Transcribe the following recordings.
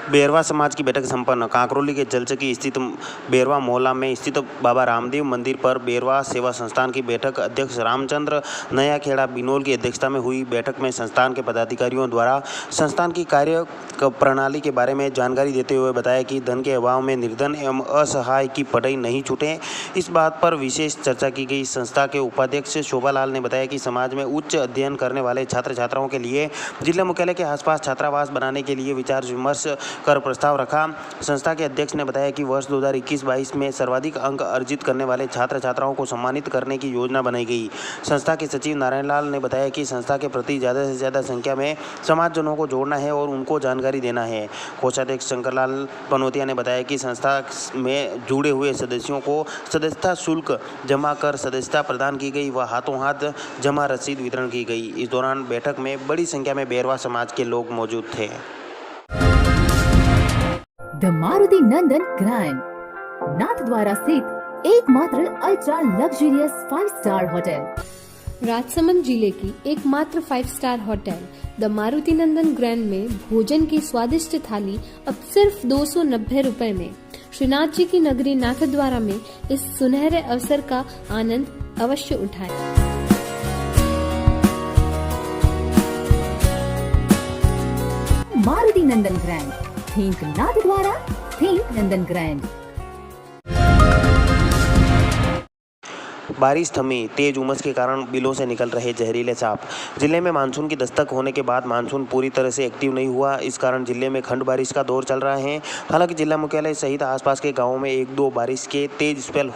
बेरवा समाज की बैठक संपन्न। कांकरोली के जलचकी स्थित बेरवा मोहल्ला में स्थित बाबा रामदेव मंदिर पर बेरवा सेवा संस्थान की बैठक अध्यक्ष रामचंद्र नयाखेड़ा बिनोल की अध्यक्षता में हुई। बैठक में संस्थान के पदाधिकारियों द्वारा संस्थान की कार्य प्रणाली के बारे में जानकारी देते हुए बताया कि धन के अभाव में निर्धन एवं असहाय की पढ़ाई नहीं छूटे, इस बात पर विशेष चर्चा की गई। संस्था के उपाध्यक्ष शोभालाल ने बताया कि समाज में उच्च अध्ययन करने वाले छात्र छात्राओं के लिए जिला मुख्यालय के आसपास छात्रावास बनाने के लिए विचार विमर्श कर प्रस्ताव रखा। संस्था के अध्यक्ष ने बताया कि वर्ष 2021-22 में सर्वाधिक अंक अर्जित करने वाले छात्र छात्राओं को सम्मानित करने की योजना बनाई गई। संस्था के सचिव नारायण लाल ने बताया कि संस्था के प्रति ज़्यादा से ज़्यादा संख्या में समाजजनों को जोड़ना है और उनको जानकारी देना है। कोषाध्यक्ष शंकरलाल पनौतिया ने बताया कि संस्था में जुड़े हुए सदस्यों को सदस्यता शुल्क जमा कर सदस्यता प्रदान की गई व हाथों हाथ जमा रसीद वितरण की गई। इस दौरान बैठक में बड़ी संख्या में बेरवा समाज के लोग मौजूद थे। The Maruti Nandan grand Nathdwara स्थित एकमात्र ultra luxurious 5 star hotel. Rajsamand जिले की एकमात्र 5 star hotel the Maruti Nandan grand में भोजन की स्वादिष्ट थाली अब सिर्फ 290 रुपए में। श्रीनाथ जी की नगरी नाथद्वारा में इस सुनहरे अवसर का आनंद अवश्य उठाएं। मारुति नंदन ग्रैंड, थिंक नाथद्वारा, थिंक नंदन ग्रैंड। बारिश थमी, तेज उमस के कारण बिलों से निकल रहे जहरीले सांप। जिले में मानसून की दस्तक होने के बाद मानसून पूरी तरह से एक्टिव नहीं हुआ। इस कारण जिले में खंड बारिश का दौर चल रहा है। हालांकि जिला मुख्यालय सहित आसपास के गांवों में 1-2 बारिश के तेज स्पेल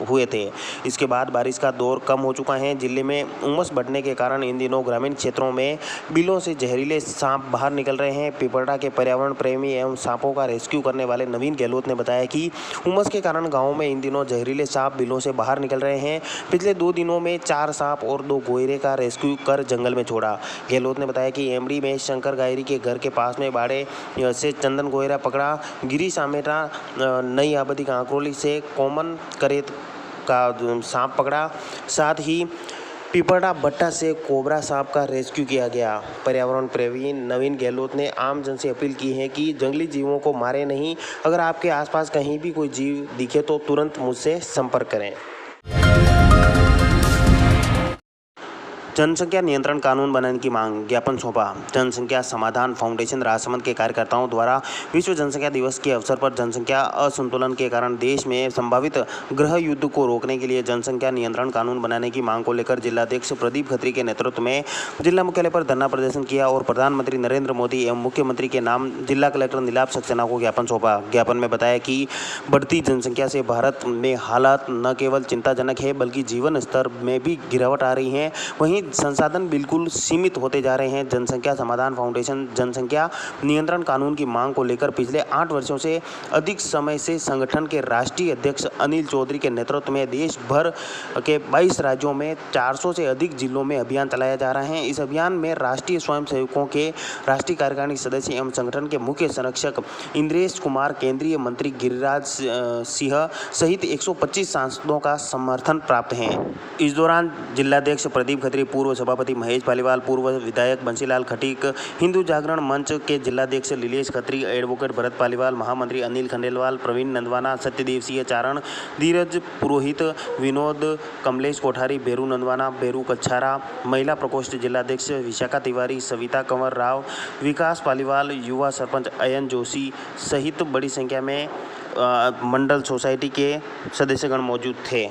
हुए थे। इसके बाद बारिश का दौर कम हो चुका है। जिले में उमस बढ़ने के कारण इन दिनों ग्रामीण क्षेत्रों में बिलों से जहरीले सांप बाहर निकल रहे हैं। पिपरडा के पर्यावरण प्रेमी एवं सांपों का रेस्क्यू करने वाले नवीन गहलोत ने बताया कि उमस के कारण गाँवों में इन दिनों जहरीले सांप बिलों से बाहर निकल रहे हैं। पिछले 2 दिनों में 4 सांप और 2 गोयरे का रेस्क्यू कर जंगल में छोड़ा। गहलोत ने बताया कि एमडी में शंकर गायरी के घर के पास में बाड़े से चंदन गोयरा पकड़ा। गिरी सामेटा नई आबादी कांकरोली से कॉमन करेत का सांप पकड़ा। साथ ही पिपरडा भट्टा से कोबरा सांप का रेस्क्यू किया गया। पर्यावरण प्रेमी नवीन गहलोत ने आम जन से अपील की है कि जंगली जीवों को मारे नहीं। अगर आपके आसपास कहीं भी कोई जीव दिखे तो तुरंत मुझसे संपर्क करें। जनसंख्या नियंत्रण कानून बनाने की मांग, ज्ञापन सौंपा। जनसंख्या समाधान फाउंडेशन राजसमंद के कार्यकर्ताओं द्वारा विश्व जनसंख्या दिवस के अवसर पर जनसंख्या असंतुलन के कारण देश में संभावित गृह युद्ध को रोकने के लिए जनसंख्या नियंत्रण कानून बनाने की मांग को लेकर जिलाध्यक्ष प्रदीप खत्री के नेतृत्व में जिला मुख्यालय पर धरना प्रदर्शन किया और प्रधानमंत्री नरेंद्र मोदी एवं मुख्यमंत्री के नाम जिला कलेक्टर नीलाभ सक्सेना को ज्ञापन सौंपा। ज्ञापन में बताया कि बढ़ती जनसंख्या से भारत में हालात न केवल चिंताजनक है बल्कि जीवन स्तर में भी गिरावट आ रही है। वहीं संसाधन बिल्कुल सीमित होते जा रहे हैं। जनसंख्या समाधान फाउंडेशन जनसंख्या नियंत्रण कानून की मांग को लेकर पिछले 8 वर्षों से अधिक समय से संगठन के राष्ट्रीय अध्यक्ष अनिल चौधरी के नेतृत्व में देश भर के 22 राज्यों में 400 से अधिक जिलों में अभियान चलाया जा रहा है। इस अभियान में राष्ट्रीय स्वयंसेवकों के राष्ट्रीय कार्यकारिणी सदस्य एवं संगठन के मुख्य संरक्षक इंद्रेश कुमार, केंद्रीय मंत्री गिरिराज सिंह सहित 125 सांसदों का समर्थन प्राप्त है। इस दौरान जिलाध्यक्ष प्रदीप खत्री, पूर्व सभापति महेश पालीवाल, पूर्व विधायक बंसीलाल खटीक, हिंदू जागरण मंच के जिलाध्यक्ष लीलेश खत्री, एडवोकेट भरत पालीवाल, महामंत्री अनिल खंडेलवाल, प्रवीण नंदवाना, सत्यदेव सिंह चारण, धीरज पुरोहित, विनोद कमलेश कोठारी, बेरू नंदवाना, बेरू कच्छारा, महिला प्रकोष्ठ जिलाध्यक्ष विशाखा तिवारी, सविता कंवर राव, विकास पालीवाल, युवा सरपंच अयन जोशी सहित बड़ी संख्या में मंडल सोसाइटी के सदस्यगण मौजूद थे।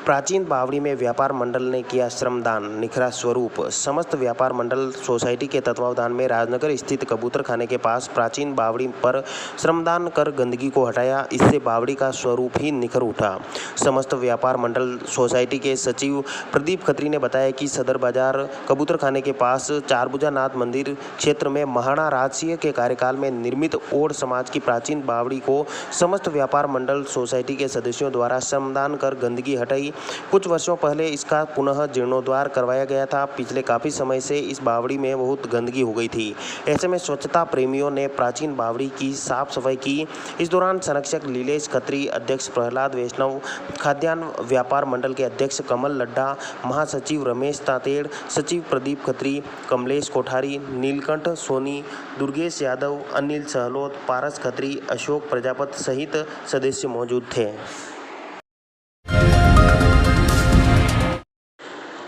प्राचीन बावड़ी में व्यापार मंडल ने किया श्रमदान, निखरा स्वरूप। समस्त व्यापार मंडल सोसाइटी के तत्वावधान में राजनगर स्थित कबूतर खाने के पास प्राचीन बावड़ी पर श्रमदान कर गंदगी को हटाया। इससे बावड़ी का स्वरूप ही निखर उठा। समस्त व्यापार मंडल सोसाइटी के सचिव प्रदीप खत्री ने बताया कि सदर बाजार कबूतर खाने के पास चारभुजा नाथ मंदिर क्षेत्र में महाराणा राजसिंह के कार्यकाल में निर्मित ओड समाज की प्राचीन बावड़ी को समस्त व्यापार मंडल सोसाइटी के सदस्यों द्वारा श्रमदान कर गंदगी हटाई। कुछ वर्षों पहले इसका पुनः जीर्णोद्धार करवाया गया था। पिछले काफ़ी समय से इस बावड़ी में बहुत गंदगी हो गई थी। ऐसे में स्वच्छता प्रेमियों ने प्राचीन बावड़ी की साफ सफाई की। इस दौरान संरक्षक लीलेश खत्री, अध्यक्ष प्रहलाद वैष्णव, खाद्यान्न व्यापार मंडल के अध्यक्ष कमल लड्डा, महासचिव रमेश तातेड़, सचिव प्रदीप खत्री, कमलेश कोठारी, नीलकंठ सोनी, दुर्गेश यादव, अनिल सहलोत, पारस खत्री, अशोक प्रजापति सहित सदस्य मौजूद थे।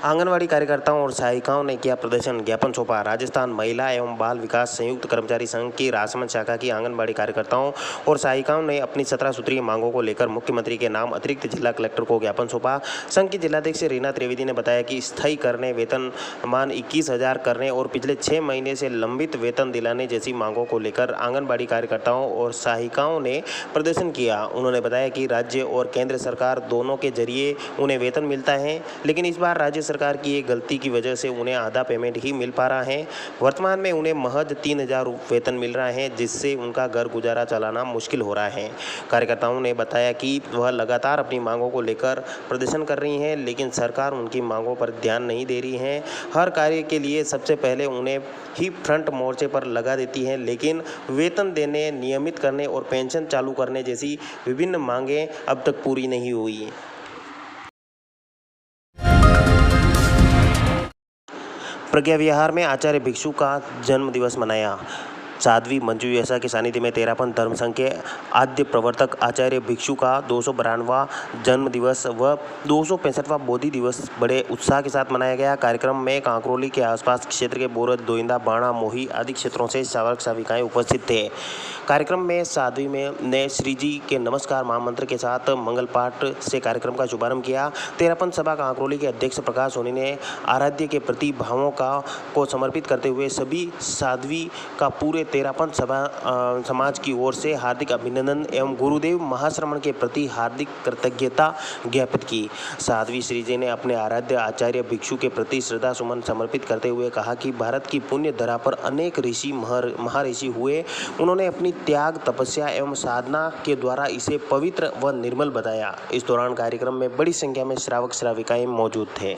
आंगनवाड़ी कार्यकर्ताओं और सहायिकाओं ने किया प्रदर्शन, ज्ञापन सौंपा। राजस्थान महिला एवं बाल विकास संयुक्त कर्मचारी संघ की राजसमंद शाखा की आंगनवाड़ी कार्यकर्ताओं और सहायिकाओं ने अपनी 17 सूत्रीय मांगों को लेकर मुख्यमंत्री के नाम अतिरिक्त जिला कलेक्टर को ज्ञापन सौंपा। संघ की जिलाध्यक्ष रीना त्रिवेदी ने बताया कि स्थायी करने, वेतनमान 21,000 करने और पिछले 6 महीने से लंबित वेतन दिलाने जैसी मांगों को लेकर आंगनबाड़ी कार्यकर्ताओं और सहायिकाओं ने प्रदर्शन किया। उन्होंने बताया कि राज्य और केंद्र सरकार दोनों के जरिए उन्हें वेतन मिलता है, लेकिन इस बार राज्य सरकार की एक गलती की वजह से उन्हें आधा पेमेंट ही मिल पा रहा है। वर्तमान में उन्हें महज 3,000 वेतन मिल रहा है, जिससे उनका घर गुजारा चलाना मुश्किल हो रहा है। कार्यकर्ताओं ने बताया कि वह लगातार अपनी मांगों को लेकर प्रदर्शन कर रही हैं, लेकिन सरकार उनकी मांगों पर ध्यान नहीं दे रही है। हर कार्य के लिए सबसे पहले उन्हें ही फ्रंट मोर्चे पर लगा देती है, लेकिन वेतन देने, नियमित करने और पेंशन चालू करने जैसी विभिन्न मांगें अब तक पूरी नहीं हुई। प्रज्ञा विहार में आचार्य भिक्षु का जन्म दिवस मनाया। साध्वी मंजू यशा के सानिध्य में तेरापंथ धर्म संघ के आद्य प्रवर्तक आचार्य भिक्षु का 292वां जन्म दिवस व 265वां बोधि दिवस बड़े उत्साह के साथ मनाया गया। कार्यक्रम में कांकरोली के आसपास क्षेत्र के बोरद, दोइंदा, बाणा, मोही आदि क्षेत्रों से सावक साविकाएं उपस्थित थे। कार्यक्रम में साध्वी ने श्री जी के नमस्कार महामंत्र के साथ मंगल पाठ से कार्यक्रम का शुभारंभ किया। तेरापंथ सभा कांकरोली के अध्यक्ष प्रकाश सोनी ने आराध्य के प्रति भावों को समर्पित करते हुए सभी साध्वी का पूरे तेरापंथ सभा समाज की ओर से हार्दिक अभिनंदन एवं गुरुदेव महाश्रमण के प्रति हार्दिक कृतज्ञता ज्ञापित की। साध्वी श्री जी ने अपने आराध्य आचार्य भिक्षु के प्रति श्रद्धा सुमन समर्पित करते हुए कहा कि भारत की पुण्य धरा पर अनेक ऋषि महाऋषि हुए। उन्होंने अपनी त्याग, तपस्या एवं साधना के द्वारा इसे पवित्र व निर्मल बताया। इस दौरान कार्यक्रम में बड़ी संख्या में श्रावक श्राविकाएं मौजूद थे।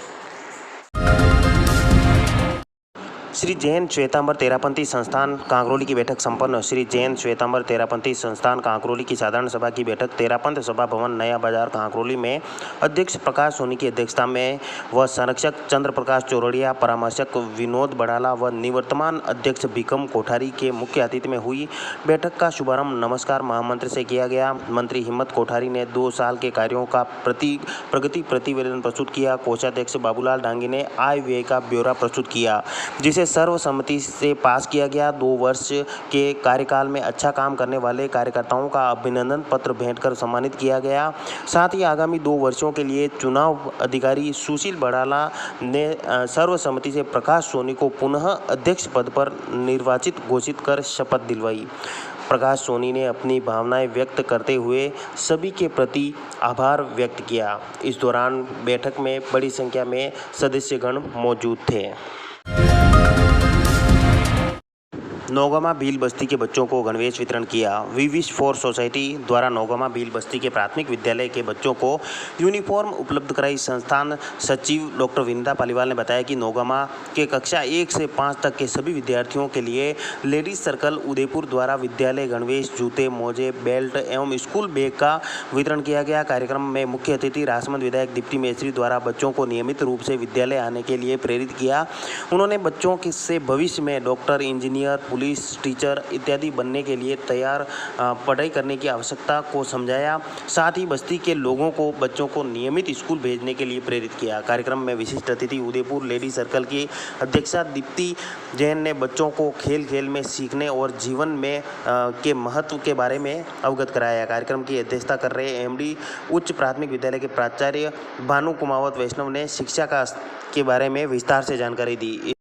श्री जैन श्वेतांबर तेरापंथी संस्थान कांकरोली की बैठक संपन्न। श्री जैन श्वेतांबर तेरापंथी संस्थान कांकरोली की साधारण सभा की बैठक तेरापंथ सभा भवन, नया बाजार, कांकरोली में अध्यक्ष प्रकाश सोनी की अध्यक्षता में व संरक्षक चंद्र प्रकाश चौरड़िया, परामर्शक विनोद बड़ाला व निवर्तमान अध्यक्ष भीकम कोठारी के मुख्य अतिथि में हुई। बैठक का शुभारंभ नमस्कार महामंत्र से किया गया। मंत्री हिम्मत कोठारी ने 2 साल के कार्यों का प्रगति प्रतिवेदन प्रस्तुत किया। कोषाध्यक्ष बाबूलाल डांगी ने आय व्यय का ब्यौरा प्रस्तुत किया, जिसे सर्वसम्मति से पास किया गया। 2 वर्ष के कार्यकाल में अच्छा काम करने वाले कार्यकर्ताओं का अभिनंदन पत्र भेंट कर सम्मानित किया गया। साथ ही आगामी 2 वर्षों के लिए चुनाव अधिकारी सुशील बड़ाला ने सर्वसम्मति से प्रकाश सोनी को पुनः अध्यक्ष पद पर निर्वाचित घोषित कर शपथ दिलवाई। प्रकाश सोनी ने अपनी भावनाएं व्यक्त करते हुए सभी के प्रति आभार व्यक्त किया। इस दौरान बैठक में बड़ी संख्या में सदस्यगण मौजूद थे। नौगामा भील बस्ती के बच्चों को गणवेश वितरण किया। वी विश फॉर सोसाइटी द्वारा नौगामा भील बस्ती के प्राथमिक विद्यालय के बच्चों को यूनिफॉर्म उपलब्ध कराई। संस्थान सचिव डॉक्टर विनीता पालीवाल ने बताया कि नौगामा के कक्षा 1 से 5 तक के सभी विद्यार्थियों के लिए लेडीज सर्कल उदयपुर द्वारा विद्यालय गणवेश, जूते, मोजे, बेल्ट एवं स्कूल बैग का वितरण किया गया। कार्यक्रम में मुख्य अतिथि राजसमंद विधायक दीप्ति मेसरी द्वारा बच्चों को नियमित रूप से विद्यालय आने के लिए प्रेरित किया। उन्होंने बच्चों से भविष्य में डॉक्टर, इंजीनियर, पुलिस, टीचर इत्यादि बनने के लिए तैयार पढ़ाई करने की आवश्यकता को समझाया। साथ ही बस्ती के लोगों को बच्चों को नियमित स्कूल भेजने के लिए प्रेरित किया। कार्यक्रम में विशिष्ट अतिथि उदयपुर लेडीज सर्कल की अध्यक्षा दीप्ति जैन ने बच्चों को खेल खेल में सीखने और जीवन में के महत्व के बारे में अवगत कराया। कार्यक्रम की अध्यक्षता कर रहे एमडी उच्च प्राथमिक विद्यालय के प्राचार्य भानु कुमावत वैष्णव ने शिक्षा के बारे में विस्तार से जानकारी दी।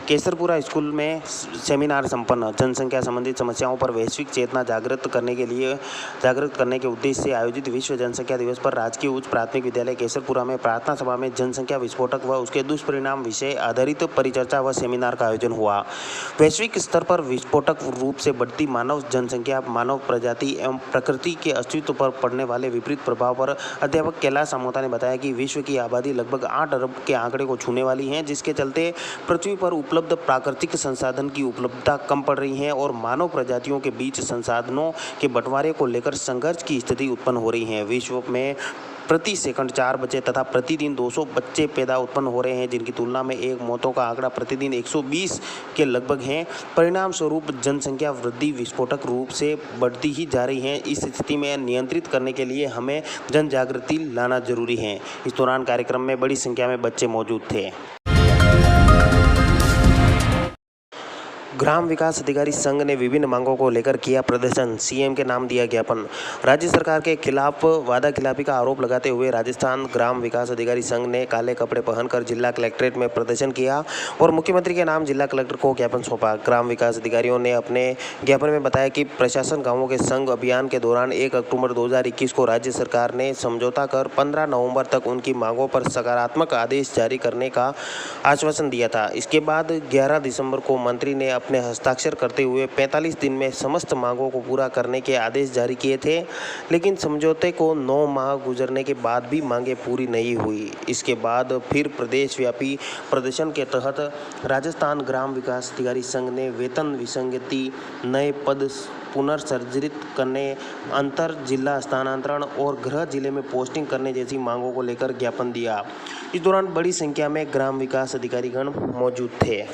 केसरपुरा स्कूल में सेमिनार संपन्न। जनसंख्या संबंधित समस्याओं पर वैश्विक चेतना जागृत करने के उद्देश्य से आयोजित विश्व जनसंख्या दिवस पर राजकीय उच्च प्राथमिक विद्यालय केसरपुरा में प्रार्थना सभा में जनसंख्या विस्फोटक व उसके दुष्परिणाम विषय आधारित परिचर्चा व सेमिनार का आयोजन हुआ। वैश्विक स्तर पर विस्फोटक रूप से बढ़ती मानव जनसंख्या, मानव प्रजाति एवं प्रकृति के अस्तित्व पर पड़ने वाले विपरीत प्रभाव पर अध्यापक कैलाश अमोता ने बताया कि विश्व की आबादी लगभग 8 अरब के आंकड़े को छूने वाली है, जिसके चलते पृथ्वी पर उपलब्ध प्राकृतिक संसाधन की उपलब्धता कम पड़ रही है और मानव प्रजातियों के बीच संसाधनों के बंटवारे को लेकर संघर्ष की स्थिति उत्पन्न हो रही है। विश्व में प्रति सेकंड 4 बच्चे तथा प्रतिदिन 200 बच्चे पैदा उत्पन्न हो रहे हैं, जिनकी तुलना में एक मौतों का आंकड़ा प्रतिदिन 120 के लगभग है। परिणाम स्वरूप जनसंख्या वृद्धि विस्फोटक रूप से बढ़ती ही जा रही है। इस स्थिति में नियंत्रित करने के लिए हमें जन जागृति लाना जरूरी है। इस दौरान कार्यक्रम में बड़ी संख्या में बच्चे मौजूद थे। ग्राम विकास अधिकारी संघ ने विभिन्न मांगों को लेकर किया प्रदर्शन, सीएम के नाम दिया ज्ञापन। राज्य सरकार के खिलाफ वादाखिलाफी का आरोप लगाते हुए राजस्थान ग्राम विकास अधिकारी संघ ने काले कपड़े पहनकर जिला कलेक्ट्रेट में प्रदर्शन किया और मुख्यमंत्री के नाम जिला कलेक्टर को ज्ञापन सौंपा। ग्राम विकास अधिकारियों ने अपने ज्ञापन में बताया कि प्रशासन गाँवों के संघ अभियान के दौरान 1 अक्टूबर 2021 को राज्य सरकार ने समझौता कर 15 नवंबर तक उनकी मांगों पर सकारात्मक आदेश जारी करने का आश्वासन दिया था। इसके बाद 11 दिसंबर को मंत्री ने अपने हस्ताक्षर करते हुए 45 दिन में समस्त मांगों को पूरा करने के आदेश जारी किए थे, लेकिन समझौते को 9 माह गुजरने के बाद भी मांगें पूरी नहीं हुई। इसके बाद फिर प्रदेशव्यापी प्रदर्शन के तहत राजस्थान ग्राम विकास अधिकारी संघ ने वेतन विसंगति, नए पद पुनर्सृजित करने, अंतर जिला स्थानांतरण और गृह जिले में पोस्टिंग करने जैसी मांगों को लेकर ज्ञापन दिया। इस दौरान बड़ी संख्या में ग्राम विकास अधिकारीगण मौजूद थे।